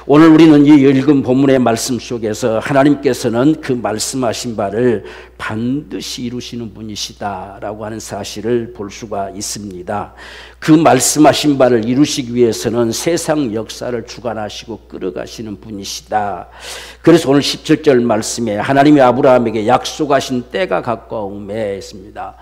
오늘 우리는 이 읽은 본문의 말씀 속에서 하나님께서는 그 말씀하신 바를 반드시 이루시는 분이시다라고 하는 사실을 볼 수가 있습니다. 그 말씀하신 바를 이루시기 위해서는 세상 역사를 주관하시고 끌어가시는 분이시다. 그래서 오늘 17절 말씀에 하나님이 아브라함에게 약속하신 때가 가까움에 있습니다.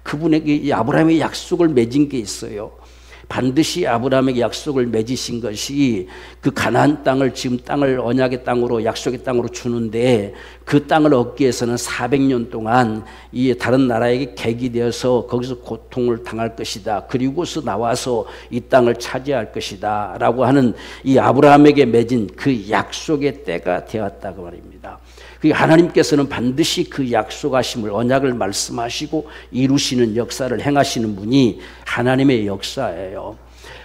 그분에게 이 아브라함의 약속을 맺은 게 있어요. 반드시 아브라함에게 약속을 맺으신 것이 그 가나안 땅을, 지금 땅을 언약의 땅으로, 약속의 땅으로 주는데 그 땅을 얻기 위해서는 400년 동안 이 다른 나라에게 객이 되어서 거기서 고통을 당할 것이다. 그리고서 나와서 이 땅을 차지할 것이다 라고 하는 이 아브라함에게 맺은 그 약속의 때가 되었다고 말입니다. 하나님께서는 반드시 그 약속하심을, 언약을 말씀하시고 이루시는 역사를 행하시는 분이 하나님의 역사예요.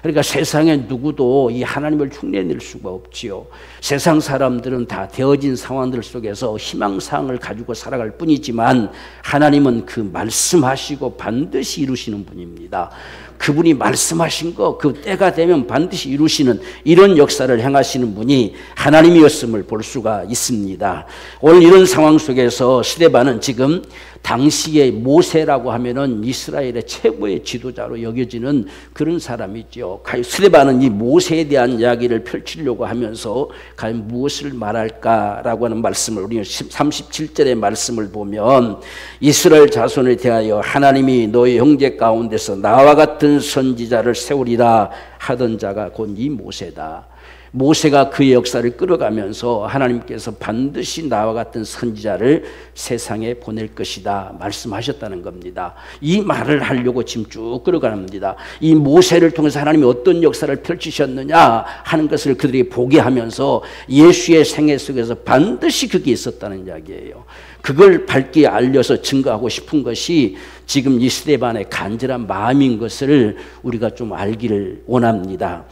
그러니까 세상에 누구도 이 하나님을 흉내낼 수가 없지요. 세상 사람들은 다 되어진 상황들 속에서 희망사항을 가지고 살아갈 뿐이지만 하나님은 그 말씀하시고 반드시 이루시는 분입니다. 그분이 말씀하신 거 그 때가 되면 반드시 이루시는 이런 역사를 행하시는 분이 하나님이었음을 볼 수가 있습니다. 오늘 이런 상황 속에서 스데반은 지금 당시의 모세라고 하면은 이스라엘의 최고의 지도자로 여겨지는 그런 사람이죠. 스데반은 이 모세에 대한 이야기를 펼치려고 하면서 과연 무엇을 말할까라고 하는 말씀을, 우리 37절의 말씀을 보면 이스라엘 자손에 대하여 하나님이 너희 형제 가운데서 나와 같은 선지자를 세우리라 하던 자가 곧 이 모세다. 모세가 그의 역사를 끌어가면서 하나님께서 반드시 나와 같은 선지자를 세상에 보낼 것이다 말씀하셨다는 겁니다. 이 말을 하려고 지금 쭉 끌어갑니다. 이 모세를 통해서 하나님이 어떤 역사를 펼치셨느냐 하는 것을 그들이 보게 하면서 예수의 생애 속에서 반드시 그게 있었다는 이야기예요. 그걸 밝게 알려서 증거하고 싶은 것이 지금 이 스데반의 간절한 마음인 것을 우리가 좀 알기를 원합니다.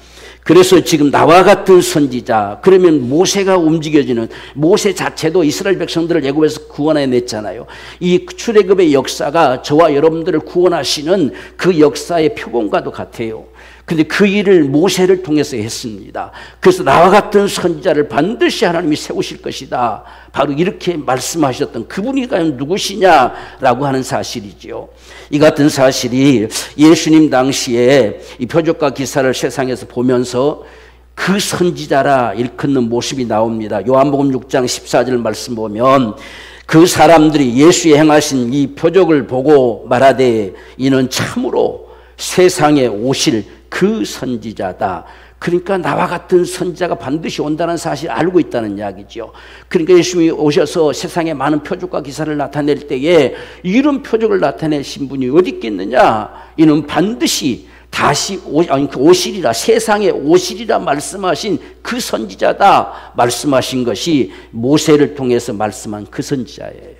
그래서 지금 나와 같은 선지자, 그러면 모세가 움직여지는, 모세 자체도 이스라엘 백성들을 애굽에서 구원해냈잖아요. 이 출애굽의 역사가 저와 여러분들을 구원하시는 그 역사의 표본과도 같아요. 근데 그 일을 모세를 통해서 했습니다. 그래서 나와 같은 선지자를 반드시 하나님이 세우실 것이다. 바로 이렇게 말씀하셨던 그분이 과연 누구시냐라고 하는 사실이지요. 이 같은 사실이 예수님 당시에 이 표적과 기사를 세상에서 보면서 그 선지자라 일컫는 모습이 나옵니다. 요한복음 6장 14절 말씀 보면 그 사람들이 예수의 행하신 이 표적을 보고 말하되 이는 참으로 세상에 오실 그 선지자다. 그러니까 나와 같은 선지자가 반드시 온다는 사실을 알고 있다는 이야기죠. 그러니까 예수님이 오셔서 세상에 많은 표적과 기사를 나타낼 때에 이런 표적을 나타내신 분이 어디 있겠느냐? 이는 반드시 다시 오시리라, 세상에 오시리라 말씀하신 그 선지자다 말씀하신 것이 모세를 통해서 말씀한 그 선지자예요.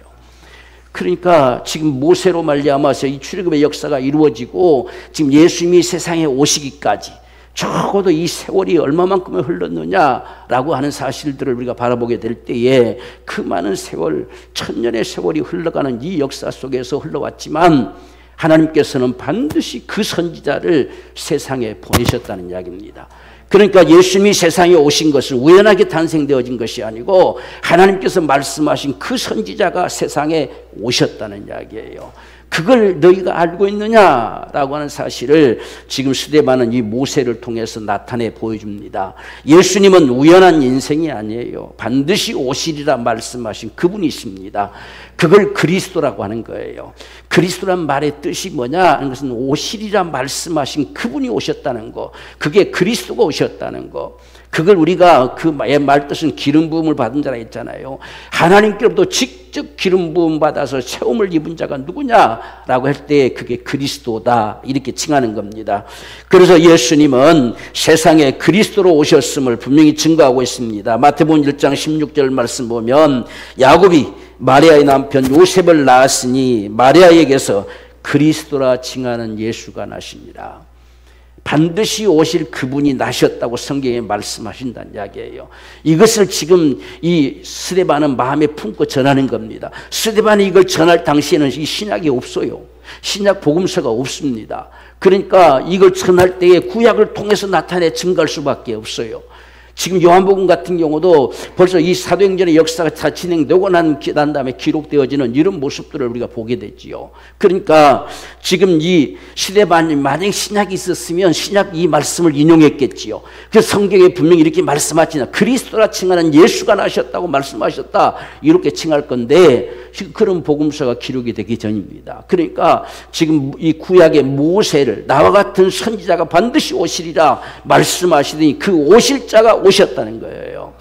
그러니까 지금 모세로 말미암아서 이 출애굽의 역사가 이루어지고 지금 예수님이 세상에 오시기까지 적어도 이 세월이 얼마만큼을 흘렀느냐라고 하는 사실들을 우리가 바라보게 될 때에 그 많은 세월, 천년의 세월이 흘러가는 이 역사 속에서 흘러왔지만 하나님께서는 반드시 그 선지자를 세상에 보내셨다는 이야기입니다. 그러니까 예수님이 세상에 오신 것은 우연하게 탄생되어진 것이 아니고 하나님께서 말씀하신 그 선지자가 세상에 오셨다는 이야기예요. 그걸 너희가 알고 있느냐라고 하는 사실을 지금 스데반은 이 모세를 통해서 나타내 보여줍니다. 예수님은 우연한 인생이 아니에요. 반드시 오시리라 말씀하신 그분이십니다. 그걸 그리스도라고 하는 거예요. 그리스도란 말의 뜻이 뭐냐 하는 것은 오시리라 말씀하신 그분이 오셨다는 거, 그게 그리스도가 오셨다는 거. 그걸 우리가 그 말뜻은 기름 부음을 받은 자라 했잖아요. 하나님께로부터 직접 기름 부음 받아서 체험을 입은 자가 누구냐라고 할 때 그게 그리스도다 이렇게 칭하는 겁니다. 그래서 예수님은 세상에 그리스도로 오셨음을 분명히 증거하고 있습니다. 마태복음 1장 16절 말씀 보면 야곱이 마리아의 남편 요셉을 낳았으니 마리아에게서 그리스도라 칭하는 예수가 나시니라. 반드시 오실 그분이 나셨다고 성경에 말씀하신다는 이야기예요. 이것을 지금 이 스데반은 마음에 품고 전하는 겁니다. 스데반이 이걸 전할 당시에는 이 신약이 없어요. 신약 복음서가 없습니다. 그러니까 이걸 전할 때에 구약을 통해서 나타내 증거할 수밖에 없어요. 지금 요한복음 같은 경우도 벌써 이 사도행전의 역사가 다 진행되고 난 다음에 기록되어지는 이런 모습들을 우리가 보게 됐지요. 그러니까 지금 이 스데반이 만약 신약이 있었으면 신약 이 말씀을 인용했겠지요. 그래서 성경에 분명히 이렇게 말씀하시나 그리스도라 칭하는 예수가 나셨다고 말씀하셨다 이렇게 칭할 건데 그런 복음서가 기록이 되기 전입니다. 그러니까 지금 이 구약의 모세를 나와 같은 선지자가 반드시 오시리라 말씀하시더니 그 오실 자가 오셨다는 거예요.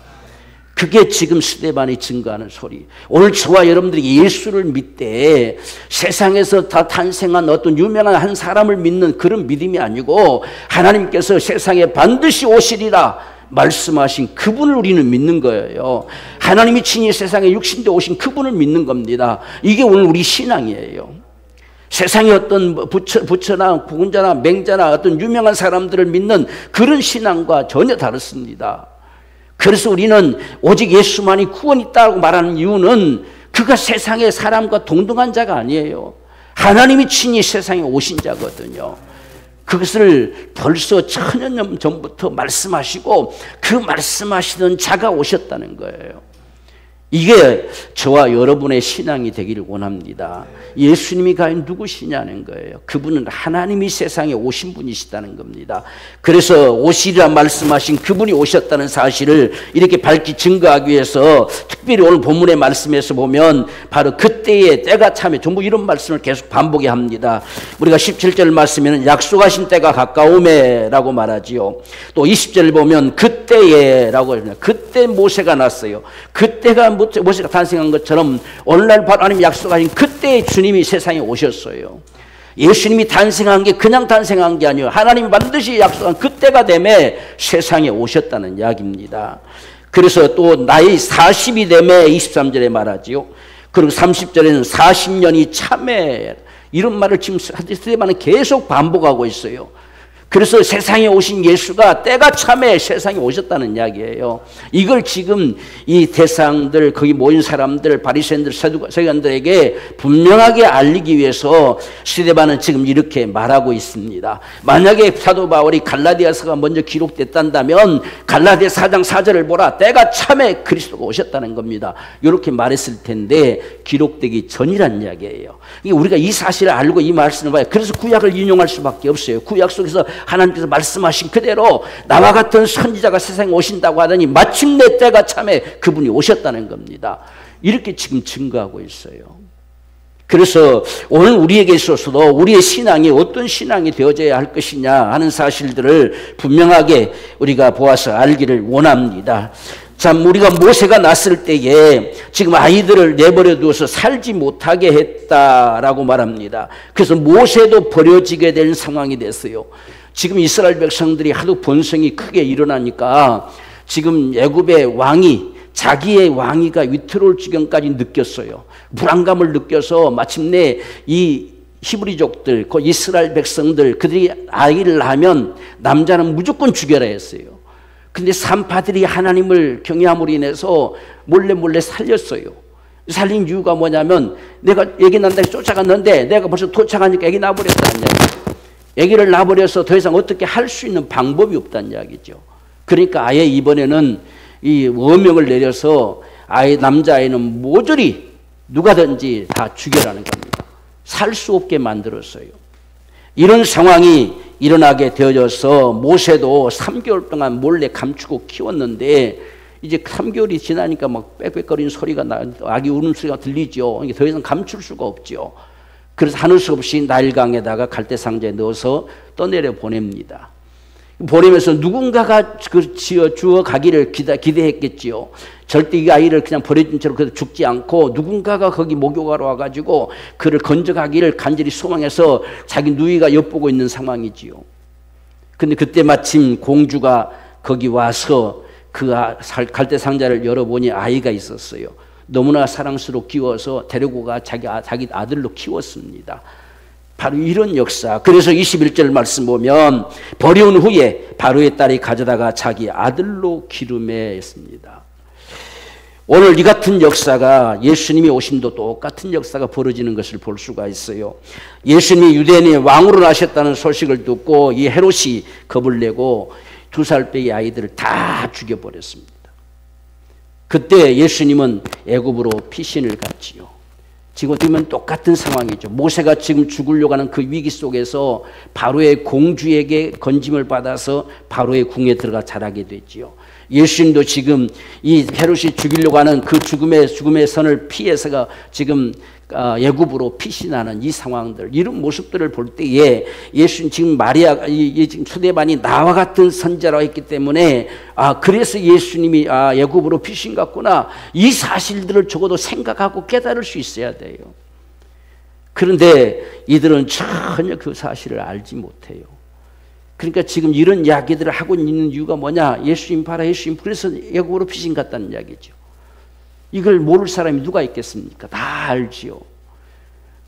그게 지금 스데반이 증거하는 소리. 오늘 저와 여러분들이 예수를 믿되 세상에서 다 탄생한 어떤 유명한 한 사람을 믿는 그런 믿음이 아니고 하나님께서 세상에 반드시 오시리라 말씀하신 그분을 우리는 믿는 거예요. 하나님이 친히 세상에 육신되 오신 그분을 믿는 겁니다. 이게 오늘 우리 신앙이에요. 세상에 어떤 부처나 부군자나 맹자나 어떤 유명한 사람들을 믿는 그런 신앙과 전혀 다릅니다. 그래서 우리는 오직 예수만이 구원이 있다고 말하는 이유는 그가 세상의 사람과 동등한 자가 아니에요. 하나님이 친히 세상에 오신 자거든요. 그것을 벌써 천년 전부터 말씀하시고 그 말씀하시던 자가 오셨다는 거예요. 이게 저와 여러분의 신앙이 되기를 원합니다. 예수님이 과연 누구시냐는 거예요. 그분은 하나님이 세상에 오신 분이시다는 겁니다. 그래서 오시리라 말씀하신 그분이 오셨다는 사실을 이렇게 밝히 증거하기 위해서 특별히 오늘 본문의 말씀에서 보면 바로 그때의 때가 참에 전부 이런 말씀을 계속 반복해야 합니다. 우리가 17절 말씀에는 약속하신 때가 가까우매 라고 말하지요. 또 20절 보면 그때에 라고 합니다. 그때 모세가 났어요. 그때가 모세가 탄생한 것처럼 오늘날 바로 하나님 약속하신 그때 주님이 세상에 오셨어요. 예수님이 탄생한 게 그냥 탄생한 게 아니에요. 하나님이 반드시 약속한 그때가 되매 세상에 오셨다는 이야기입니다. 그래서 또 나이 40이 되매 23절에 말하지요. 그리고 30절에는 40년이 참에 이런 말을 지금 스데반은 계속 반복하고 있어요. 그래서 세상에 오신 예수가 때가 참에 세상에 오셨다는 이야기예요. 이걸 지금 이 대상들 거기 모인 사람들 바리새인들 서기관들에게 분명하게 알리기 위해서 스데반은 지금 이렇게 말하고 있습니다. 만약에 사도 바울이 갈라디아서가 먼저 기록됐단다면 갈라디아 4장 4절을 보라 때가 참에 그리스도가 오셨다는 겁니다. 이렇게 말했을 텐데 기록되기 전이란 이야기예요. 우리가 이 사실을 알고 이 말씀을 봐요. 그래서 구약을 인용할 수밖에 없어요. 구약 속에서 하나님께서 말씀하신 그대로 나와 같은 선지자가 세상에 오신다고 하더니 마침내 때가 참에 그분이 오셨다는 겁니다. 이렇게 지금 증거하고 있어요. 그래서 오늘 우리에게 있어서도 우리의 신앙이 어떤 신앙이 되어져야 할 것이냐 하는 사실들을 분명하게 우리가 보아서 알기를 원합니다. 참 우리가 모세가 났을 때에 지금 아이들을 내버려 두어서 살지 못하게 했다라고 말합니다. 그래서 모세도 버려지게 된 상황이 됐어요. 지금 이스라엘 백성들이 하도 번성이 크게 일어나니까 지금 애굽의 왕이 자기의 왕위가 위태로울 지경까지 느꼈어요. 불안감을 느껴서 마침내 이 히브리족들, 그 이스라엘 백성들 그들이 아이를 낳으면 남자는 무조건 죽여라 했어요. 근데 산파들이 하나님을 경외함으로 인해서 몰래 살렸어요. 살린 이유가 뭐냐면 내가 애기 낳는다고 쫓아갔는데 내가 벌써 도착하니까 애기 낳아버렸다는 이야기예요. 애기를 낳아버려서 더 이상 어떻게 할 수 있는 방법이 없다는 이야기죠. 그러니까 아예 이번에는 이 어명을 내려서 아예 남자아이는 모조리 누가든지 다 죽여라는 겁니다. 살 수 없게 만들었어요. 이런 상황이 일어나게 되어져서 모세도 3개월 동안 몰래 감추고 키웠는데 이제 3개월이 지나니까 막 빽빽거리는 소리가 아기 우는 소리가 들리죠. 더 이상 감출 수가 없죠. 그래서 하늘 수 없이 나일강에다가 갈대 상자에 넣어서 떠내려 보냅니다. 보내면서 누군가가 그 주어 가기를 기대했겠지요. 절대 이 아이를 그냥 버려진 채로 그래도 죽지 않고 누군가가 거기 목욕하러 와가지고 그를 건져가기를 간절히 소망해서 자기 누이가 엿보고 있는 상황이지요. 근데 그때 마침 공주가 거기 와서 그 갈대 상자를 열어보니 아이가 있었어요. 너무나 사랑스럽고 귀여워서 데리고 가 자기 아들로 키웠습니다. 바로 이런 역사. 그래서 21절 말씀 보면 버려온 후에 바로의 딸이 가져다가 자기 아들로 기름에 했습니다. 오늘 이 같은 역사가 예수님이 오심도 똑같은 역사가 벌어지는 것을 볼 수가 있어요. 예수님이 유대인의 왕으로 나셨다는 소식을 듣고 이 헤롯이 겁을 내고 2살배기 아이들을 다 죽여버렸습니다. 그때 예수님은 애굽으로 피신을 갔지요. 지금 어떻게 보면 똑같은 상황이죠. 모세가 지금 죽으려고 하는 그 위기 속에서 바로의 공주에게 건짐을 받아서 바로의 궁에 들어가 자라게 됐지요. 예수님도 지금 이 헤롯이 죽이려고 하는 그 죽음의 선을 피해서가 지금 애굽으로 피신하는 이 상황들, 이런 모습들을 볼 때에 예수님 지금 마리아, 지금 초대반이 나와 같은 선자라고 했기 때문에 그래서 예수님이 애굽으로 피신 갔구나, 이 사실들을 적어도 생각하고 깨달을 수 있어야 돼요. 그런데 이들은 전혀 그 사실을 알지 못해요. 그러니까 지금 이런 이야기들을 하고 있는 이유가 뭐냐? 예수님 봐라, 예수님 그래서 애굽으로 피신 갔다는 이야기죠. 이걸 모를 사람이 누가 있겠습니까? 다 알지요.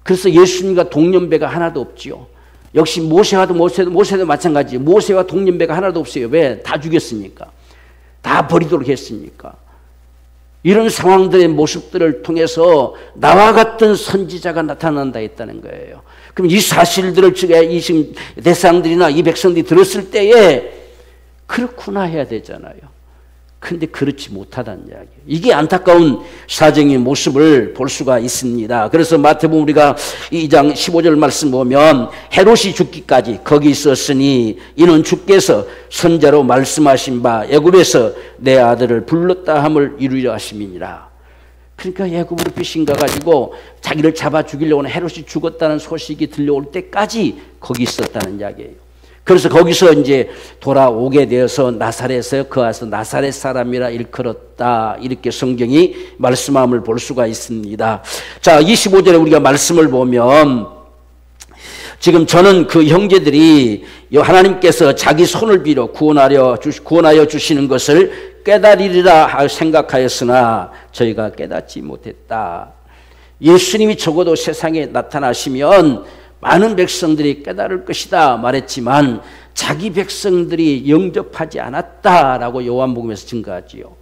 그래서 예수님과 동년배가 하나도 없지요. 역시 모세도 마찬가지예요. 모세와 동년배가 하나도 없어요. 왜? 다 죽였으니까. 다 버리도록 했으니까. 이런 상황들의 모습들을 통해서 나와 같은 선지자가 나타난다 했다는 거예요. 그럼 이 사실들을 이 지금 대상들이나 이 백성들이 들었을 때에 그렇구나 해야 되잖아요. 그런데 그렇지 못하다는 이야기예요. 이게 안타까운 사정의 모습을 볼 수가 있습니다. 그래서 마태복음 우리가 2장 15절 말씀 보면 헤롯이 죽기까지 거기 있었으니 이는 주께서 선자로 말씀하신 바 애굽에서 내 아들을 불렀다 함을 이루려 하심이니라. 그러니까 애굽으로 피신 가가지고 자기를 잡아 죽이려고 하는 헤롯이 죽었다는 소식이 들려올 때까지 거기 있었다는 이야기예요. 그래서 거기서 이제 돌아오게 되어서 나사렛에 거하서 나사렛 사람이라 일컬었다, 이렇게 성경이 말씀함을 볼 수가 있습니다. 자, 25절에 우리가 말씀을 보면 지금 저는 그 형제들이 하나님께서 자기 손을 빌어 구원하여 주시는 것을 깨달으리라 생각하였으나 저희가 깨닫지 못했다. 예수님이 적어도 세상에 나타나시면 많은 백성들이 깨달을 것이다 말했지만 자기 백성들이 영접하지 않았다라고 요한복음에서 증거하지요.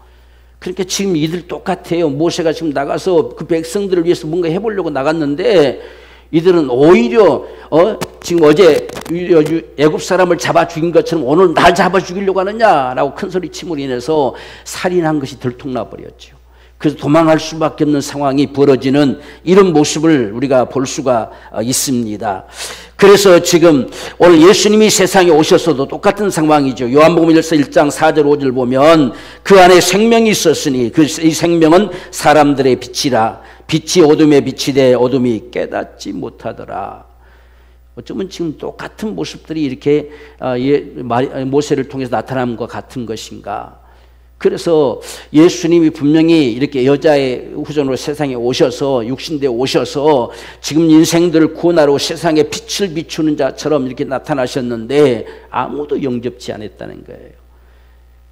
그러니까 지금 이들 똑같아요. 모세가 지금 나가서 그 백성들을 위해서 뭔가 해보려고 나갔는데 이들은 오히려 지금 어제 애굽 사람을 잡아 죽인 것처럼 오늘 날 잡아 죽이려고 하느냐라고 큰 소리 침으로 인해서 살인한 것이 들통나 버렸죠. 그래서 도망할 수밖에 없는 상황이 벌어지는 이런 모습을 우리가 볼 수가 있습니다. 그래서 지금 오늘 예수님이 세상에 오셨어도 똑같은 상황이죠. 요한복음에서 1장 4절 5절 보면 그 안에 생명이 있었으니 이 생명은 사람들의 빛이라. 빛이 어둠에 비치되 어둠이 깨닫지 못하더라. 어쩌면 지금 똑같은 모습들이 이렇게 모세를 통해서 나타난 것 같은 것인가. 그래서 예수님이 분명히 이렇게 여자의 후손으로 세상에 오셔서 육신대에 오셔서 지금 인생들을 구원하러 세상에 빛을 비추는 자처럼 이렇게 나타나셨는데 아무도 영접지 않았다는 거예요.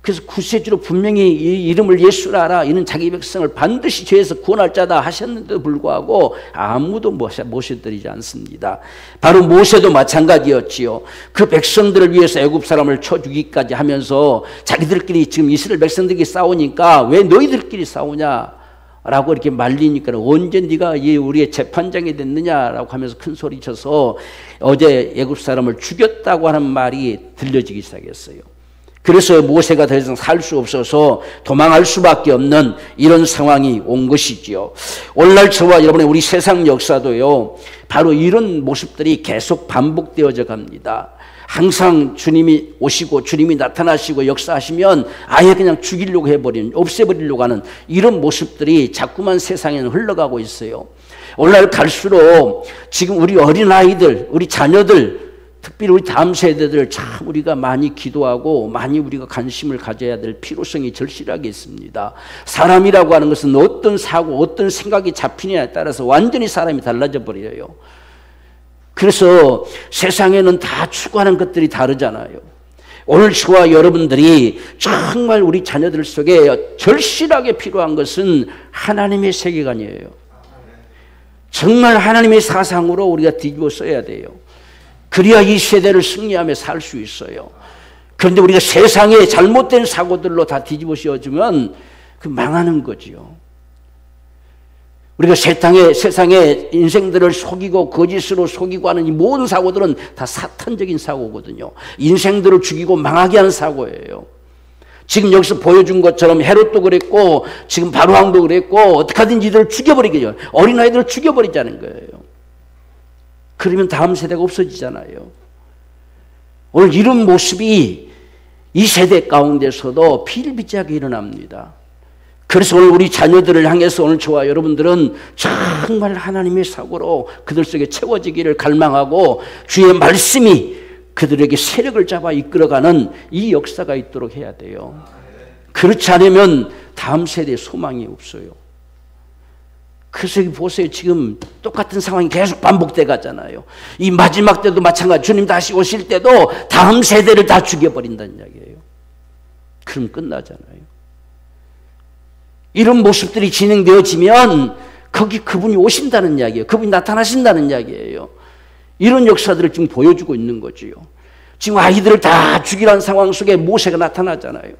그래서 구세주로 분명히 이 이름을 예수라 하라, 이는 자기 백성을 반드시 죄에서 구원할 자다 하셨는데도 불구하고 아무도 모셔드리지 않습니다. 바로 모세도 마찬가지였지요. 그 백성들을 위해서 애굽 사람을 쳐 죽이기까지 하면서 자기들끼리 지금 이스라엘 백성들끼리 싸우니까 왜 너희들끼리 싸우냐 라고 이렇게 말리니까 언제 네가 우리의 재판장이 됐느냐라고 하면서 큰 소리 쳐서 어제 애굽 사람을 죽였다고 하는 말이 들려지기 시작했어요. 그래서 모세가 더 이상 살 수 없어서 도망할 수밖에 없는 이런 상황이 온 것이지요. 오늘날 저와 여러분의 우리 세상 역사도요, 바로 이런 모습들이 계속 반복되어져 갑니다. 항상 주님이 오시고 주님이 나타나시고 역사하시면 아예 그냥 죽이려고 해버리는, 없애버리려고 하는 이런 모습들이 자꾸만 세상에는 흘러가고 있어요. 오늘날 갈수록 지금 우리 어린아이들, 우리 자녀들, 특별히 우리 다음 세대들 참 우리가 많이 기도하고 많이 우리가 관심을 가져야 될 필요성이 절실하게 있습니다. 사람이라고 하는 것은 어떤 사고, 어떤 생각이 잡히냐에 따라서 완전히 사람이 달라져 버려요. 그래서 세상에는 다 추구하는 것들이 다르잖아요. 오늘 저와 여러분들이 정말 우리 자녀들 속에 절실하게 필요한 것은 하나님의 세계관이에요. 정말 하나님의 사상으로 우리가 뒤집어 써야 돼요. 그래야 이 세대를 승리하며 살 수 있어요. 그런데 우리가 세상에 잘못된 사고들로 다 뒤집어 씌워주면 그 망하는 거지요. 우리가 세상의 인생들을 속이고 거짓으로 속이고 하는 이 모든 사고들은 다 사탄적인 사고거든요. 인생들을 죽이고 망하게 하는 사고예요. 지금 여기서 보여준 것처럼 헤롯도 그랬고 지금 바로왕도 그랬고 어떻게 하든지 이들을 죽여버리겠죠. 어린아이들을 죽여버리자는 거예요. 그러면 다음 세대가 없어지잖아요. 오늘 이런 모습이 이 세대 가운데서도 비일비재하게 일어납니다. 그래서 오늘 우리 자녀들을 향해서 오늘 저와 여러분들은 정말 하나님의 사고로 그들 속에 채워지기를 갈망하고 주의 말씀이 그들에게 세력을 잡아 이끌어가는 이 역사가 있도록 해야 돼요. 그렇지 않으면 다음 세대에 소망이 없어요. 그래서 보세요. 지금 똑같은 상황이 계속 반복돼 가잖아요. 이 마지막 때도 마찬가지. 주님 다시 오실 때도 다음 세대를 다 죽여버린다는 이야기예요. 그럼 끝나잖아요. 이런 모습들이 진행되어지면 거기 그분이 오신다는 이야기예요. 그분이 나타나신다는 이야기예요. 이런 역사들을 지금 보여주고 있는 거지요. 지금 아이들을 다 죽이라는 상황 속에 모세가 나타나잖아요.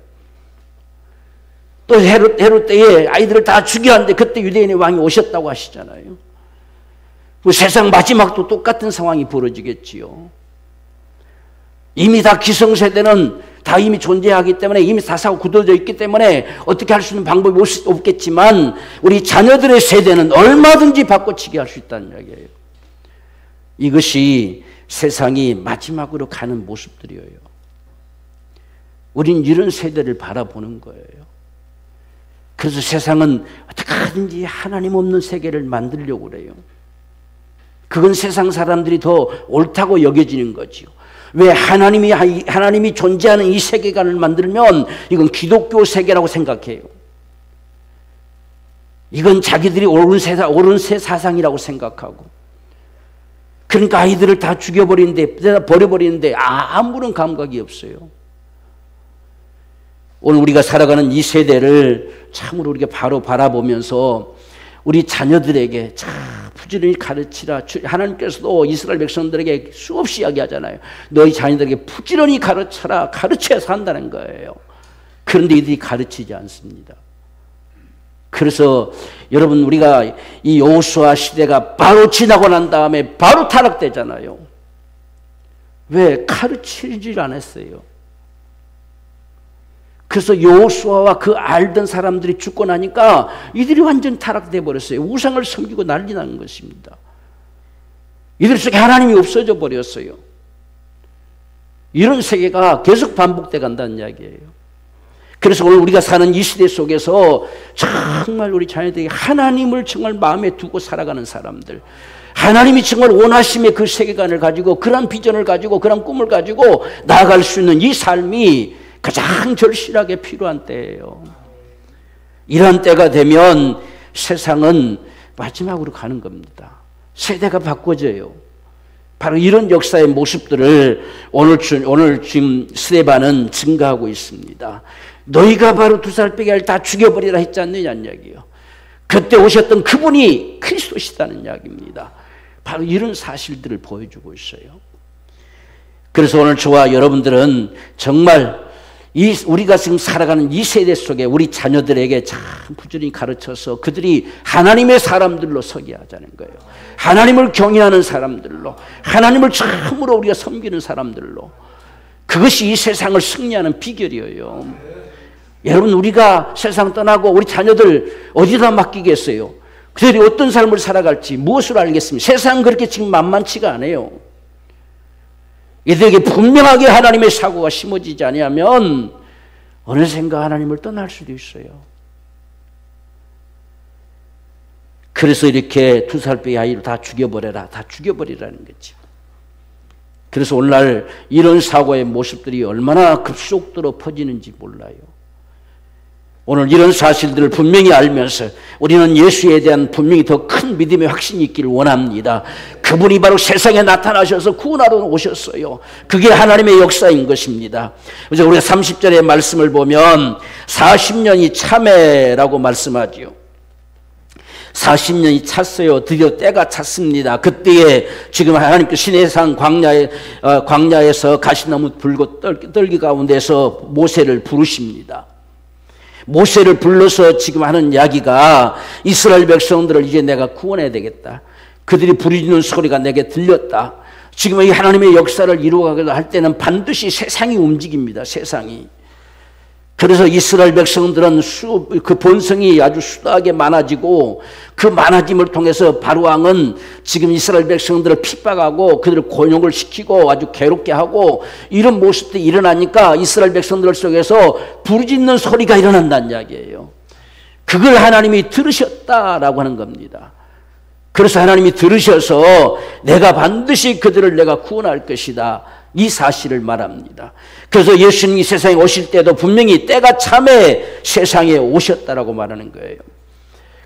또 헤롯 때에 아이들을 다 죽여하는데 그때 유대인의 왕이 오셨다고 하시잖아요. 세상 마지막도 똑같은 상황이 벌어지겠지요. 이미 다 기성세대는 다 이미 존재하기 때문에 이미 다 사고 굳어져 있기 때문에 어떻게 할 수 있는 방법이 없겠지만 우리 자녀들의 세대는 얼마든지 바꿔치기 할 수 있다는 이야기예요. 이것이 세상이 마지막으로 가는 모습들이에요. 우린 이런 세대를 바라보는 거예요. 그래서 세상은 어떻게 하든지 하나님 없는 세계를 만들려고 그래요. 그건 세상 사람들이 더 옳다고 여겨지는 거지요. 왜 하나님이 존재하는 이 세계관을 만들면 이건 기독교 세계라고 생각해요. 이건 자기들이 옳은 새 사상이라고 생각하고. 그러니까 아이들을 다 죽여버리는데, 버려버리는데 아무런 감각이 없어요. 오늘 우리가 살아가는 이 세대를 참으로 우리가 바로 바라보면서 우리 자녀들에게 참 부지런히 가르치라. 하나님께서도 이스라엘 백성들에게 수없이 이야기하잖아요. 너희 자녀들에게 부지런히 가르쳐라. 가르쳐서 한다는 거예요. 그런데 이들이 가르치지 않습니다. 그래서 여러분 우리가 이 여호수아 시대가 바로 지나고 난 다음에 바로 타락되잖아요. 왜? 가르치질 않았어요. 그래서 여호수아와 그 알던 사람들이 죽고 나니까 이들이 완전 타락돼 버렸어요. 우상을 섬기고 난리 나는 것입니다. 이들 속에 하나님이 없어져 버렸어요. 이런 세계가 계속 반복돼 간다는 이야기예요. 그래서 오늘 우리가 사는 이 시대 속에서 정말 우리 자녀들이 하나님을 정말 마음에 두고 살아가는 사람들, 하나님이 정말 원하심의 그 세계관을 가지고 그런 비전을 가지고 그런 꿈을 가지고 나아갈 수 있는 이 삶이 가장 절실하게 필요한 때예요. 이런 때가 되면 세상은 마지막으로 가는 겁니다. 세대가 바꿔져요. 바로 이런 역사의 모습들을 오늘 지금 스데반은 증가하고 있습니다. 너희가 바로 두 살 빼기 다 죽여버리라 했지 않느냐는 이야기예요. 그때 오셨던 그분이 그리스도시다는 이야기입니다. 바로 이런 사실들을 보여주고 있어요. 그래서 오늘 저와 여러분들은 정말 우리가 지금 살아가는 이 세대 속에 우리 자녀들에게 참 부지런히 가르쳐서 그들이 하나님의 사람들로 서게 하자는 거예요. 하나님을 경외하는 사람들로, 하나님을 처음으로 우리가 섬기는 사람들로. 그것이 이 세상을 승리하는 비결이에요. 여러분 우리가 세상 떠나고 우리 자녀들 어디다 맡기겠어요? 그들이 어떤 삶을 살아갈지 무엇으로 알겠습니까? 세상은 그렇게 지금 만만치가 않아요. 이들에게 분명하게 하나님의 사고가 심어지지 아니하면 어느샌가 하나님을 떠날 수도 있어요. 그래서 이렇게 두 살 빼기 아이를 다 죽여버려라, 다 죽여버리라는 거죠. 그래서 오늘날 이런 사고의 모습들이 얼마나 급속도로 퍼지는지 몰라요. 오늘 이런 사실들을 분명히 알면서 우리는 예수에 대한 분명히 더 큰 믿음의 확신이 있기를 원합니다. 그분이 바로 세상에 나타나셔서 구원하러 오셨어요. 그게 하나님의 역사인 것입니다. 그래서 우리가 30절의 말씀을 보면 40년이 참회라고 말씀하지요. 40년이 찼어요. 드디어 때가 찼습니다. 그때에 지금 하나님께 시내산 광야에서 가시나무 불고 떨기 가운데서 모세를 부르십니다. 모세를 불러서 지금 하는 이야기가 이스라엘 백성들을 이제 내가 구원해야 되겠다. 그들이 부르짖는 소리가 내게 들렸다. 지금 이 하나님의 역사를 이루어가기도 할 때는 반드시 세상이 움직입니다. 세상이. 그래서 이스라엘 백성들은 그 본성이 아주 수다하게 많아지고 그 많아짐을 통해서 바로왕은 지금 이스라엘 백성들을 핍박하고 그들을 곤욕을 시키고 아주 괴롭게 하고 이런 모습들이 일어나니까 이스라엘 백성들 속에서 부르짖는 소리가 일어난다는 이야기예요. 그걸 하나님이 들으셨다라고 하는 겁니다. 그래서 하나님이 들으셔서 내가 반드시 그들을 내가 구원할 것이다. 이 사실을 말합니다. 그래서 예수님이 세상에 오실 때도 분명히 때가 참에 세상에 오셨다라고 말하는 거예요.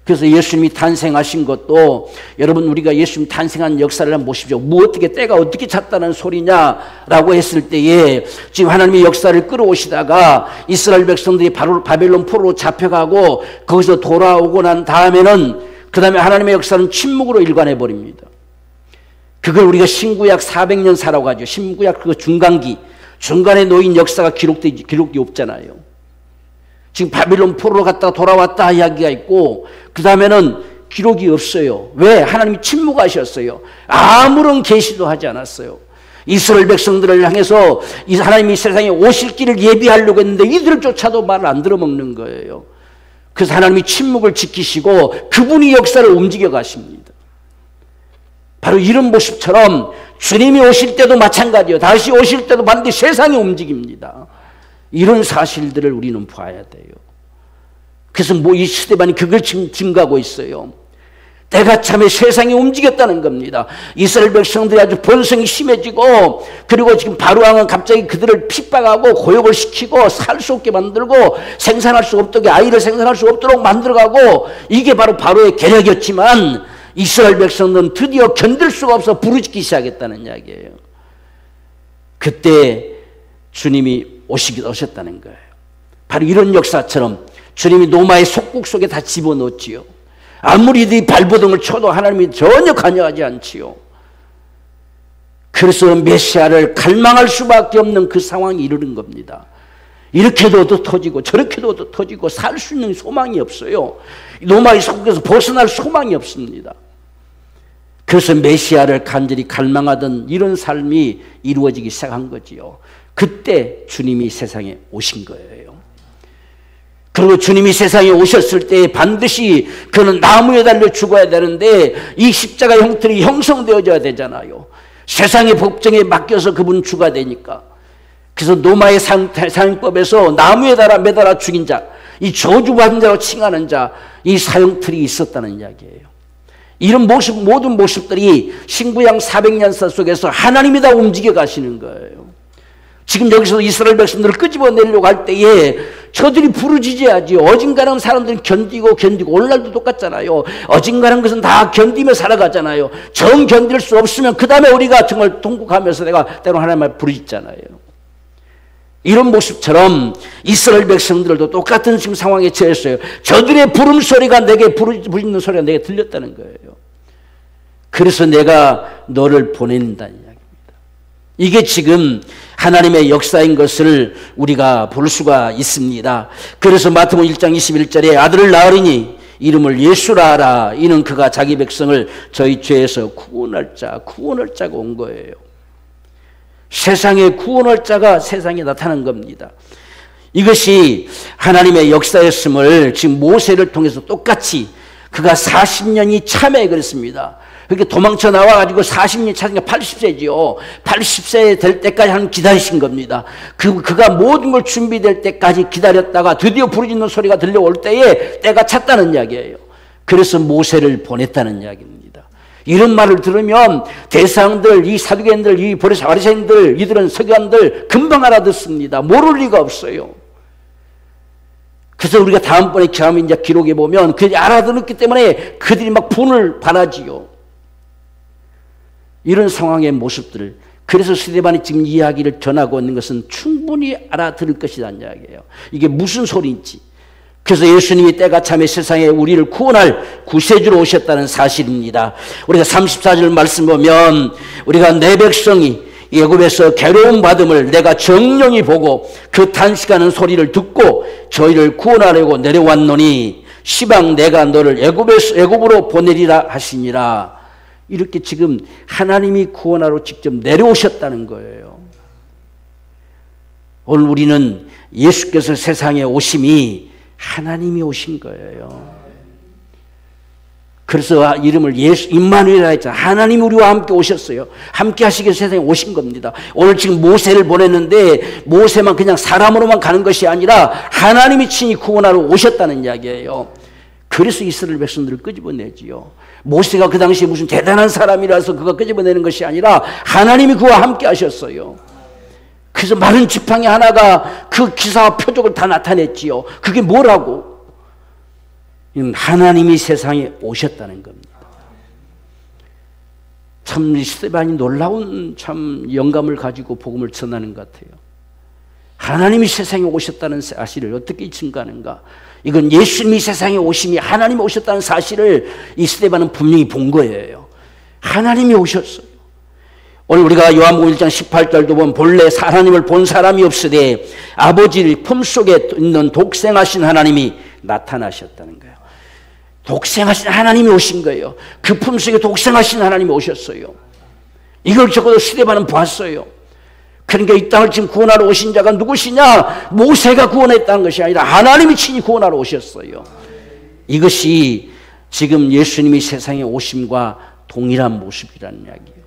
그래서 예수님이 탄생하신 것도 여러분 우리가 예수님 탄생한 역사를 한번 보십시오. 뭐 어떻게 때가 어떻게 찼다는 소리냐라고 했을 때에 지금 하나님의 역사를 끌어오시다가 이스라엘 백성들이 바로 바벨론 포로로 잡혀가고 거기서 돌아오고 난 다음에는 그 다음에 하나님의 역사는 침묵으로 일관해 버립니다. 그걸 우리가 신구약 400년사라고 하죠. 신구약 그 중간기, 중간에 놓인 역사가 기록이 없잖아요. 지금 바빌론 포로로 갔다가 돌아왔다 이야기가 있고 그 다음에는 기록이 없어요. 왜? 하나님이 침묵하셨어요. 아무런 계시도 하지 않았어요. 이스라엘 백성들을 향해서 하나님이 세상에 오실 길을 예비하려고 했는데 이들을 쫓아도 말을 안 들어먹는 거예요. 그래서 하나님이 침묵을 지키시고 그분이 역사를 움직여 가십니다. 바로 이런 모습처럼 주님이 오실 때도 마찬가지예요. 다시 오실 때도 반드시 세상이 움직입니다. 이런 사실들을 우리는 봐야 돼요. 그래서 이 스데반이 그걸 지금 증가하고 있어요. 때가 참에 세상이 움직였다는 겁니다. 이스라엘 백성들이 아주 본성이 심해지고 그리고 지금 바로왕은 갑자기 그들을 핍박하고 고역을 시키고 살 수 없게 만들고 생산할 수 없도록 아이를 생산할 수 없도록 만들어가고 이게 바로 바로의 계략이었지만 이스라엘 백성들은 드디어 견딜 수가 없어 부르짖기 시작했다는 이야기예요. 그때 주님이 오셨다는 거예요. 바로 이런 역사처럼 주님이 노마의 속국 속에 다 집어넣었지요. 아무리 이들이 발버둥을 쳐도 하나님이 전혀 관여하지 않지요. 그래서 메시아를 갈망할 수밖에 없는 그 상황이 이르는 겁니다. 이렇게도 얻어 터지고 저렇게도 얻어 터지고 살 수 있는 소망이 없어요. 노마의 속국에서 벗어날 소망이 없습니다. 그래서 메시아를 간절히 갈망하던 이런 삶이 이루어지기 시작한 거지요. 그때 주님이 세상에 오신 거예요. 그리고 주님이 세상에 오셨을 때 반드시 그는 나무에 달려 죽어야 되는데 이 십자가 형틀이 형성되어져야 되잖아요. 세상의 법정에 맡겨서 그분 죽어야 되니까. 그래서 노마의 사형법에서 나무에 매달아 죽인 자, 이 저주받은 자로 칭하는 자, 이 사형틀이 있었다는 이야기예요. 이런 모습, 모든 모습들이 신구약 400년사 속에서 하나님이 다 움직여 가시는 거예요. 지금 여기서 이스라엘 백성들을 끄집어내려고 할 때에 저들이 부르짖어야지. 어진간한 사람들은 견디고 오늘날도 똑같잖아요. 어진간한 것은 다 견디며 살아가잖아요. 정 견딜 수 없으면 그 다음에 우리가 정말 통곡하면서 내가 때로 하나님을 부르짖잖아요. 이런 모습처럼 이스라엘 백성들도 똑같은 지금 상황에 처했어요. 저들의 부름소리가 내게 부르짖는 소리가 내게 들렸다는 거예요. 그래서 내가 너를 보낸다는 이야기입니다. 이게 지금 하나님의 역사인 것을 우리가 볼 수가 있습니다. 그래서 마태복음 1장 21절에 아들을 낳으리니 이름을 예수라 하라. 이는 그가 자기 백성을 저희 죄에서 구원할 자가 온 거예요. 세상에 구원할 자가 세상에 나타난 겁니다. 이것이 하나님의 역사였음을 지금 모세를 통해서 똑같이 그가 40년이 참에 그랬습니다. 그렇게 도망쳐 나와가지고 40년 차니까 80세지요. 80세 될 때까지 하나님 기다리신 겁니다. 그가 모든 걸 준비될 때까지 기다렸다가 드디어 부르짖는 소리가 들려올 때에 때가 찼다는 이야기예요. 그래서 모세를 보냈다는 이야기입니다. 이런 말을 들으면 대상들, 이 사두개인들, 이 바리새인들, 이들은 서기관들 금방 알아듣습니다. 모를 리가 없어요. 그래서 우리가 다음번에 이제 기록해 보면 그들이 알아들었기 때문에 그들이 막 분을 발하지요. 이런 상황의 모습들을, 그래서 스데반이 지금 이야기를 전하고 있는 것은 충분히 알아들을 것이라는 이야기예요. 이게 무슨 소리인지. 그래서 예수님이 때가 참에 세상에 우리를 구원할 구세주로 오셨다는 사실입니다. 우리가 34절 말씀 보면 우리가 내 백성이 애굽에서 괴로움 받음을 내가 정령이 보고 그 탄식하는 소리를 듣고 저희를 구원하려고 내려왔노니 시방 내가 너를 애굽으로 보내리라 하시니라. 이렇게 지금 하나님이 구원하러 직접 내려오셨다는 거예요. 오늘 우리는 예수께서 세상에 오심이 하나님이 오신 거예요. 그래서 이름을 예수 임마누엘이라 했잖아요. 하나님 우리와 함께 오셨어요. 함께 하시기 위해서 세상에 오신 겁니다. 오늘 지금 모세를 보냈는데 모세만 그냥 사람으로만 가는 것이 아니라 하나님이 친히 구원하러 오셨다는 이야기예요. 그래서 이스라엘 백성들을 끄집어내지요. 모세가 그 당시에 무슨 대단한 사람이라서 그가 끄집어내는 것이 아니라 하나님이 그와 함께 하셨어요. 그래서 마른 지팡이 하나가 그 기사와 표적을 다 나타냈지요. 그게 뭐라고? 하나님이 세상에 오셨다는 겁니다. 참 스데반이 놀라운 참 영감을 가지고 복음을 전하는 것 같아요. 하나님이 세상에 오셨다는 사실을 어떻게 증거하는가? 이건 예수님이 세상에 오심이 하나님이 오셨다는 사실을 이 스데반은 분명히 본 거예요. 하나님이 오셨어요. 오늘 우리가 요한복음 1장 18절도 보면 본래 하나님을 본 사람이 없으되 아버지의 품속에 있는 독생하신 하나님이 나타나셨다는 거예요. 독생하신 하나님이 오신 거예요. 그 품속에 독생하신 하나님이 오셨어요. 이걸 적어도 스데반은 보았어요. 그러니까 이 땅을 지금 구원하러 오신 자가 누구시냐? 모세가 구원했다는 것이 아니라 하나님이 친히 구원하러 오셨어요. 이것이 지금 예수님이 세상에 오심과 동일한 모습이라는 이야기예요.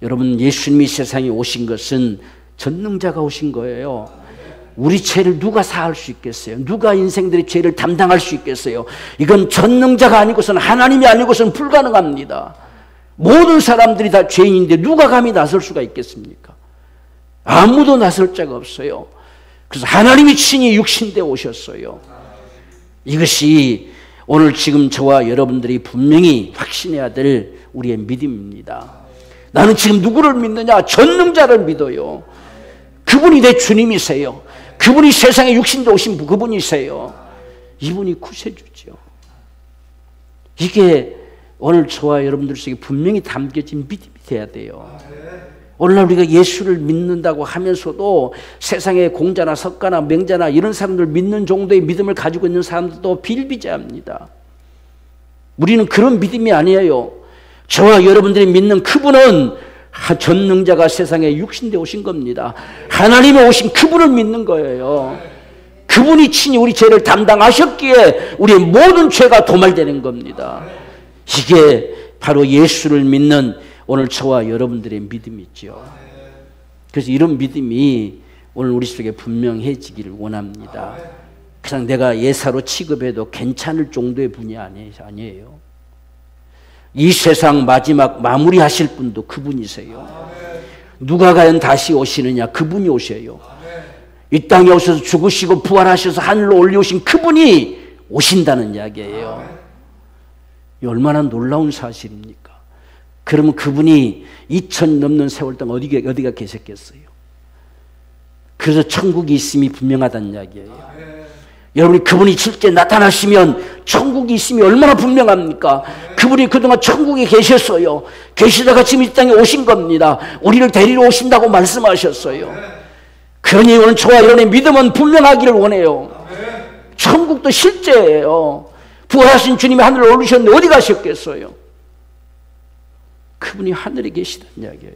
여러분, 예수님이 세상에 오신 것은 전능자가 오신 거예요. 우리 죄를 누가 사할 수 있겠어요? 누가 인생들의 죄를 담당할 수 있겠어요? 이건 전능자가 아니고서는 하나님이 아니고서는 불가능합니다. 모든 사람들이 다 죄인인데 누가 감히 나설 수가 있겠습니까? 아무도 나설 자가 없어요. 그래서 하나님이 친히 육신되어 오셨어요. 이것이 오늘 지금 저와 여러분들이 분명히 확신해야 될 우리의 믿음입니다. 나는 지금 누구를 믿느냐? 전능자를 믿어요. 그분이 내 주님이세요. 그분이 세상에 육신도 오신 그분이세요. 이분이 구세주죠. 이게 오늘 저와 여러분들 속에 분명히 담겨진 믿음이 돼야 돼요. 오늘날 우리가 예수를 믿는다고 하면서도 세상에 공자나 석가나 맹자나 이런 사람들 믿는 정도의 믿음을 가지고 있는 사람들도 비일비재합니다. 우리는 그런 믿음이 아니에요. 저와 여러분들이 믿는 그분은 전능자가 세상에 육신되어 오신 겁니다. 하나님이 오신 그분을 믿는 거예요. 그분이 친히 우리 죄를 담당하셨기에 우리의 모든 죄가 도말되는 겁니다. 이게 바로 예수를 믿는 오늘 저와 여러분들의 믿음이죠. 그래서 이런 믿음이 오늘 우리 속에 분명해지기를 원합니다. 그냥 내가 예사로 취급해도 괜찮을 정도의 분이 아니에요. 이 세상 마지막 마무리하실 분도 그분이세요. 누가 과연 다시 오시느냐? 그분이 오셔요. 이 땅에 오셔서 죽으시고 부활하셔서 하늘로 올려오신 그분이 오신다는 이야기예요. 얼마나 놀라운 사실입니까? 그러면 그분이 2000 넘는 세월 동안 어디가 계셨겠어요? 그래서 천국이 있음이 분명하다는 이야기예요. 여러분이 그분이 실제 나타나시면 천국이 있음이 얼마나 분명합니까? 그분이 그동안 천국에 계셨어요. 계시다가 지금 이 땅에 오신 겁니다. 우리를 데리러 오신다고 말씀하셨어요. 그러니 오늘 저와 여러분의 믿음은 분명하기를 원해요. 천국도 실제예요. 부활하신 주님이 하늘로 오르셨는데 어디 가셨겠어요? 그분이 하늘에 계시다는 이야기예요.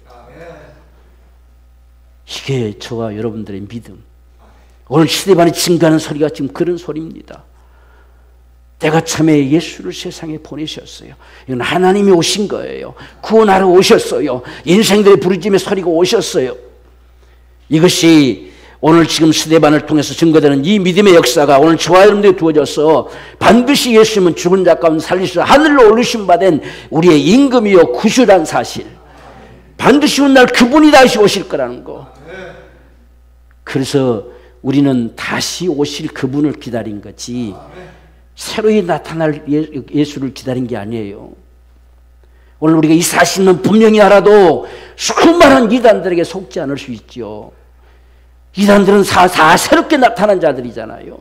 이게 저와 여러분들의 믿음. 오늘 스데반이 증거하는 소리가 지금 그런 소리입니다. 때가 참에 예수를 세상에 보내셨어요. 이건 하나님이 오신 거예요. 구원하러 오셨어요. 인생들의 부르짖음의 소리가 오셨어요. 이것이 오늘 지금 스데반을 통해서 증거되는 이 믿음의 역사가 오늘 저와 여러분들에게 두어져서 반드시 예수님은 죽은 자 가운데 살리셔서 하늘로 올리심 받은 우리의 임금이요 구주란 사실, 반드시 훗날 그분이 다시 오실 거라는 거. 그래서 우리는 다시 오실 그분을 기다린 거지 새로이 나타날 예수를 기다린 게 아니에요. 오늘 우리가 이 사실은 분명히 알아도 수많은 이단들에게 속지 않을 수 있죠. 이단들은 다 새롭게 나타난 자들이잖아요.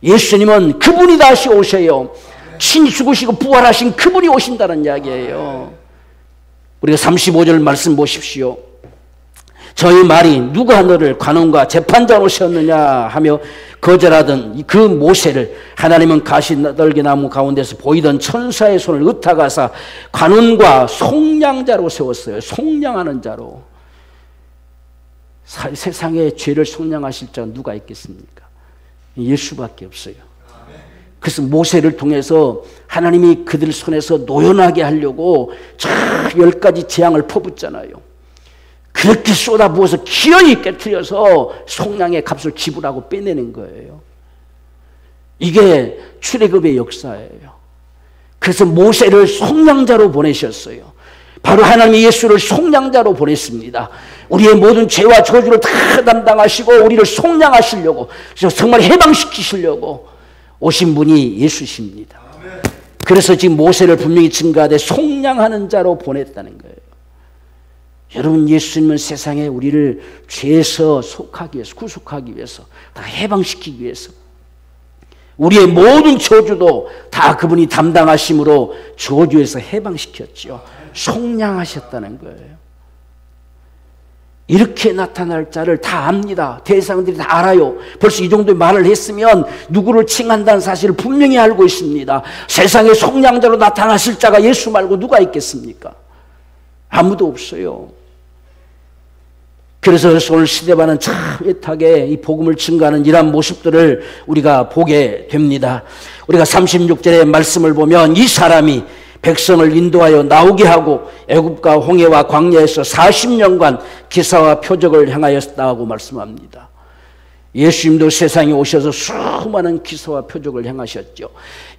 예수님은 그분이 다시 오셔요. 친히 죽으시고 부활하신 그분이 오신다는 이야기예요. 우리가 35절 말씀 보십시오. 저희 말이 누가 너를 관원과 재판장으로 세웠느냐 하며 거절하던 그 모세를 하나님은 가시떨기나무 가운데서 보이던 천사의 손을 으타가사 관원과 속량자로 세웠어요. 속량하는 자로. 세상의 죄를 속량하실 자가 누가 있겠습니까? 예수밖에 없어요. 그래서 모세를 통해서 하나님이 그들 손에서 노연하게 하려고 저 10가지 재앙을 퍼붓잖아요. 그렇게 쏟아부어서 기어이 깨트려서 속량의 값을 지불하고 빼내는 거예요. 이게 출애굽의 역사예요. 그래서 모세를 속량자로 보내셨어요. 바로 하나님이 예수를 속량자로 보냈습니다. 우리의 모든 죄와 저주를 다 담당하시고 우리를 속량하시려고, 정말 해방시키시려고 오신 분이 예수십니다. 그래서 지금 모세를 분명히 증거하되 속량하는 자로 보냈다는 거예요. 여러분, 예수님은 세상에 우리를 죄에서 속하기 위해서, 구속하기 위해서, 다 해방시키기 위해서, 우리의 모든 저주도 다 그분이 담당하심으로 저주에서 해방시켰죠. 속량하셨다는 거예요. 이렇게 나타날 자를 다 압니다. 대상들이 다 알아요. 벌써 이 정도의 말을 했으면 누구를 칭한다는 사실을 분명히 알고 있습니다. 세상에 속량자로 나타나실 자가 예수 말고 누가 있겠습니까? 아무도 없어요. 그래서 오늘 시대반은 참 애타게 이 복음을 증거하는 이러한 모습들을 우리가 보게 됩니다. 우리가 36절의 말씀을 보면 이 사람이 백성을 인도하여 나오게 하고 애굽과 홍해와 광야에서 40년간 기사와 표적을 행하였다고 말씀합니다. 예수님도 세상에 오셔서 수많은 기사와 표적을 행하셨죠.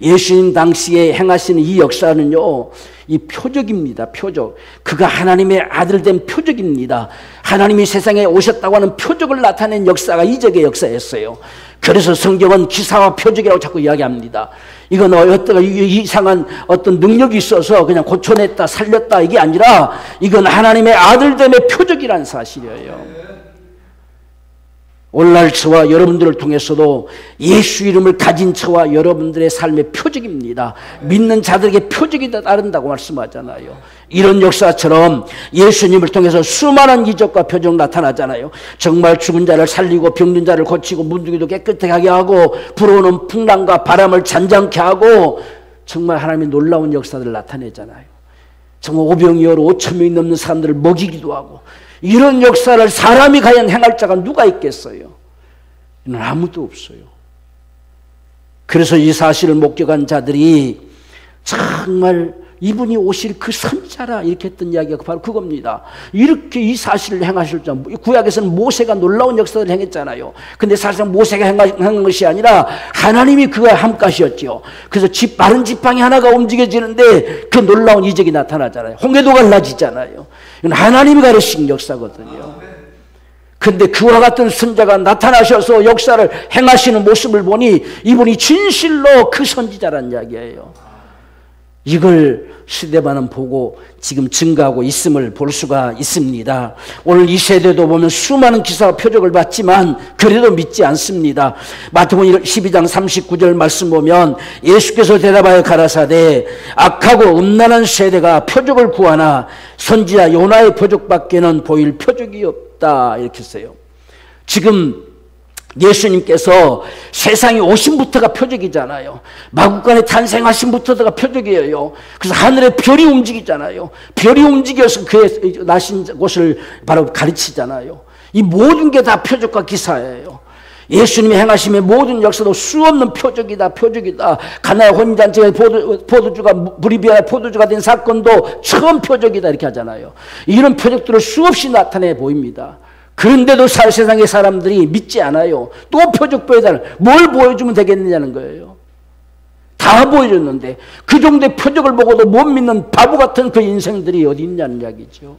예수님 당시에 행하시는 이 역사는요, 이 표적입니다. 표적. 그가 하나님의 아들 된 표적입니다. 하나님이 세상에 오셨다고 하는 표적을 나타낸 역사가 이적의 역사였어요. 그래서 성경은 기사와 표적이라고 자꾸 이야기합니다. 이건 어떤 이상한 어떤 능력이 있어서 그냥 고쳐냈다 살렸다 이게 아니라 이건 하나님의 아들됨의 표적이라는 사실이에요. 오늘날 저와 여러분들을 통해서도 예수 이름을 가진 저와 여러분들의 삶의 표적입니다. 믿는 자들에게 표적이 따른다고 말씀하잖아요. 이런 역사처럼 예수님을 통해서 수많은 이적과 표적 나타나잖아요. 정말 죽은 자를 살리고 병든 자를 고치고 문둥이도 깨끗하게 하고 불어오는 풍랑과 바람을 잔잔케 하고 정말 하나님의 놀라운 역사들을 나타내잖아요. 정말 오병이어로 5,000명이 넘는 사람들을 먹이기도 하고 이런 역사를 사람이 과연 행할 자가 누가 있겠어요? 이는 아무도 없어요. 그래서 이 사실을 목격한 자들이 정말 이분이 오실 그 선자라 이렇게 했던 이야기가 바로 그겁니다. 이렇게 이 사실을 행하실 자, 구약에서는 모세가 놀라운 역사를 행했잖아요. 근데 사실상 모세가 행한 것이 아니라 하나님이 그와 함께하셨죠. 그래서 마른 지팡이 하나가 움직여지는데 그 놀라운 이적이 나타나잖아요. 홍해도 갈라지잖아요. 이건 하나님이 가르친 역사거든요. 근데 그와 같은 선자가 나타나셔서 역사를 행하시는 모습을 보니 이분이 진실로 그 선지자라는 이야기예요. 이걸 시대반은 보고 지금 증거하고 있음을 볼 수가 있습니다. 오늘 이 세대도 보면 수많은 기사와 표적을 봤지만 그래도 믿지 않습니다. 마태복음 12장 39절 말씀 보면 예수께서 대답하여 가라사대 악하고 음란한 세대가 표적을 구하나 선지자 요나의 표적밖에는 보일 표적이 없다 이렇게 했어요. 지금 예수님께서 세상에 오심부터가 표적이잖아요. 마국간에 탄생하심부터가 표적이에요. 그래서 하늘에 별이 움직이잖아요. 별이 움직여서 그의 나신 곳을 바로 가르치잖아요. 이 모든 게 다 표적과 기사예요. 예수님이 행하심의 모든 역사도 수없는 표적이다, 표적이다. 가나의 혼인잔치에 포도주가 물이 비어 포도주가 된 사건도 처음 표적이다 이렇게 하잖아요. 이런 표적들을 수없이 나타내 보입니다. 그런데도 세상의 사람들이 믿지 않아요. 또 표적 보여달라. 뭘 보여주면 되겠느냐는 거예요. 다 보여줬는데 그 정도의 표적을 보고도 못 믿는 바보 같은 그 인생들이 어디 있냐는 이야기죠.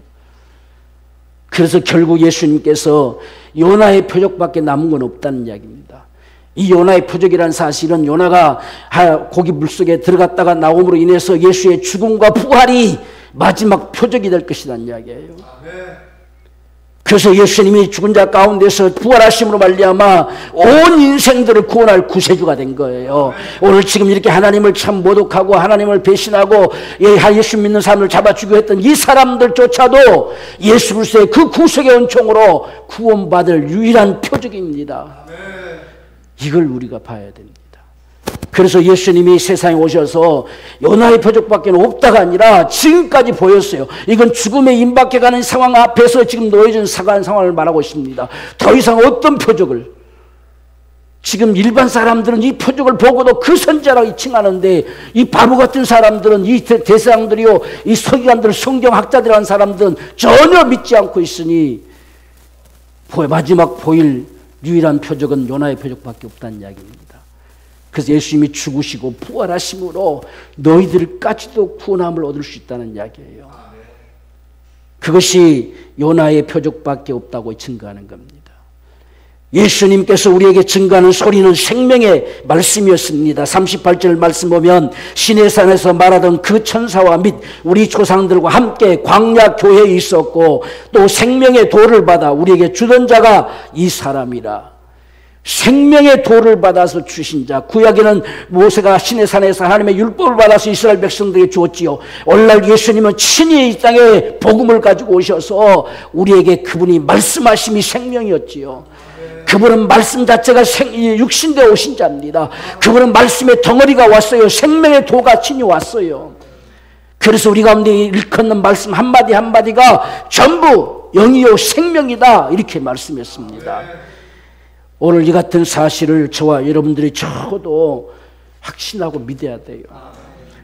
그래서 결국 예수님께서 요나의 표적밖에 남은 건 없다는 이야기입니다. 이 요나의 표적이라는 사실은 요나가 고기 물속에 들어갔다가 나옴으로 인해서 예수의 죽음과 부활이 마지막 표적이 될 것이라는 이야기예요. 그래서 예수님이 죽은 자 가운데서 부활하심으로 말미암아 온 인생들을 구원할 구세주가 된 거예요. 오늘 지금 이렇게 하나님을 참 모독하고 하나님을 배신하고 예수 믿는 사람을 잡아주기로 했던 이 사람들조차도 예수 그리스도의 그 구속의 은총으로 구원받을 유일한 표적입니다. 이걸 우리가 봐야 됩니다. 그래서 예수님이 세상에 오셔서 요나의 표적밖에 없다가 아니라 지금까지 보였어요. 이건 죽음에 임박해 가는 상황 앞에서 지금 놓여진 상황을 말하고 있습니다. 더 이상 어떤 표적을, 지금 일반 사람들은 이 표적을 보고도 그 선지자라고 칭하는데 이 바보 같은 사람들은, 이 대사장들이요, 이 서기관들, 성경학자들이라는 사람들은 전혀 믿지 않고 있으니 마지막 보일 유일한 표적은 요나의 표적밖에 없다는 이야기입니다. 그래서 예수님이 죽으시고 부활하심으로 너희들까지도 구원함을 얻을 수 있다는 이야기예요. 그것이 요나의 표적밖에 없다고 증거하는 겁니다. 예수님께서 우리에게 증거하는 소리는 생명의 말씀이었습니다. 38절 말씀 보면 시내산에서 말하던 그 천사와 및 우리 조상들과 함께 광야 교회에 있었고 또 생명의 도를 받아 우리에게 주던 자가 이 사람이라. 생명의 도를 받아서 주신 자. 구약에는 모세가 시내산에서 하나님의 율법을 받아서 이스라엘 백성들에게 주었지요. 오늘날 예수님은 친히 이 땅에 복음을 가지고 오셔서 우리에게 그분이 말씀하심이 생명이었지요. 그분은 말씀 자체가 육신되어 오신 자입니다. 그분은 말씀의 덩어리가 왔어요. 생명의 도가 친히 왔어요. 그래서 우리 가운데 일컫는 말씀 한마디 한마디가 전부 영이요 생명이다, 이렇게 말씀했습니다. 오늘 이 같은 사실을 저와 여러분들이 적어도 확신하고 믿어야 돼요.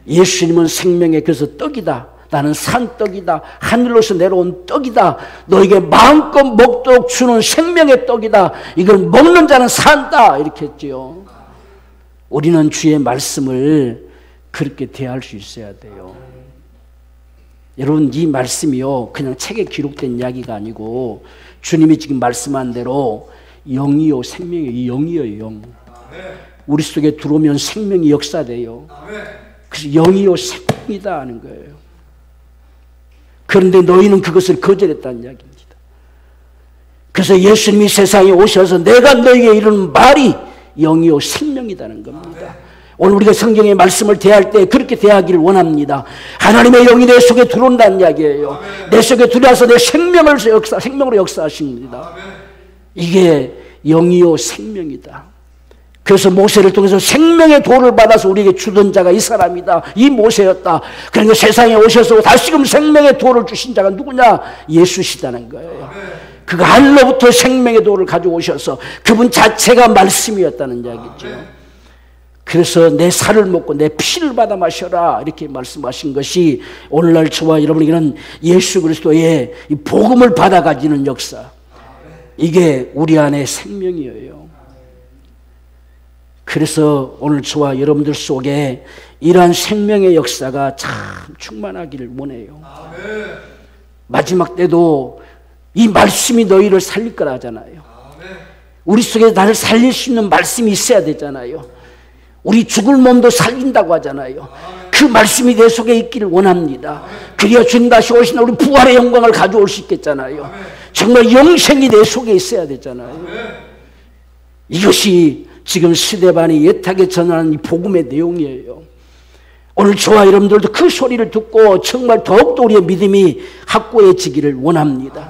예수님은 생명의 그래서 떡이다. 나는 산떡이다. 하늘로서 내려온 떡이다. 너에게 마음껏 먹도록 주는 생명의 떡이다. 이걸 먹는 자는 산다. 이렇게 했지요. 우리는 주의 말씀을 그렇게 대할 수 있어야 돼요. 여러분, 이 말씀이요, 그냥 책에 기록된 이야기가 아니고 주님이 지금 말씀한 대로 영이요 생명이요, 영이요 영. 우리 속에 들어오면 생명이 역사돼요. 그래서 영이요 생명이다 하는 거예요. 그런데 너희는 그것을 거절했다는 이야기입니다. 그래서 예수님이 세상에 오셔서 내가 너희에게 이르는 말이 영이요 생명이라는 겁니다. 오늘 우리가 성경의 말씀을 대할 때 그렇게 대하기를 원합니다. 하나님의 영이 내 속에 들어온다는 이야기예요. 내 속에 들어와서 내 생명으로 역사하십니다. 이게 영이요 생명이다. 그래서 모세를 통해서 생명의 도를 받아서 우리에게 주던 자가 이 사람이다. 이 모세였다. 그러니까 세상에 오셔서 다시금 생명의 도를 주신 자가 누구냐? 예수시다는 거예요. 그가 하늘로부터 생명의 도를 가지고 오셔서 그분 자체가 말씀이었다는 이야기죠. 그래서 내 살을 먹고 내 피를 받아 마셔라, 이렇게 말씀하신 것이 오늘날 저와 여러분에게는 예수 그리스도의 이 복음을 받아 가지는 역사, 이게 우리 안에 생명이에요. 그래서 오늘 저와 여러분들 속에 이러한 생명의 역사가 참 충만하기를 원해요. 마지막 때도 이 말씀이 너희를 살릴 거라 하잖아요. 우리 속에 나를 살릴 수 있는 말씀이 있어야 되잖아요. 우리 죽을 몸도 살린다고 하잖아요. 그 말씀이 내 속에 있기를 원합니다. 그래야 주님 다시 오시는 우리 부활의 영광을 가져올 수 있겠잖아요. 정말 영생이 내 속에 있어야 되잖아요. 이것이 지금 시대반이 애타게 전하는 이 복음의 내용이에요. 오늘 저와 여러분들도 그 소리를 듣고 정말 더욱더 우리의 믿음이 확고해지기를 원합니다.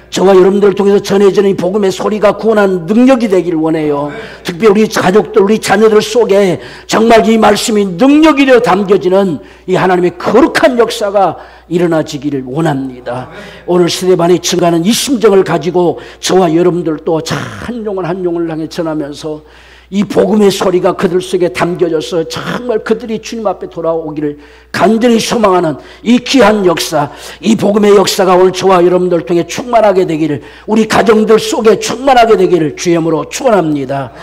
저와 여러분들을 통해서 전해지는 이 복음의 소리가 구원하는 능력이 되기를 원해요. 특별히 우리 가족들, 우리 자녀들 속에 정말 이 말씀이 능력이 되어 담겨지는 이 하나님의 거룩한 역사가 일어나지기를 원합니다. 오늘 시대반이 증가하는 이 심정을 가지고 저와 여러분들도 한 영혼 한 영혼을 향해 전하면서 이 복음의 소리가 그들 속에 담겨져서 정말 그들이 주님 앞에 돌아오기를 간절히 소망하는 이 귀한 역사, 이 복음의 역사가 오늘 저와 여러분들 통해 충만하게 되기를, 우리 가정들 속에 충만하게 되기를 주의 이름으로 축원합니다.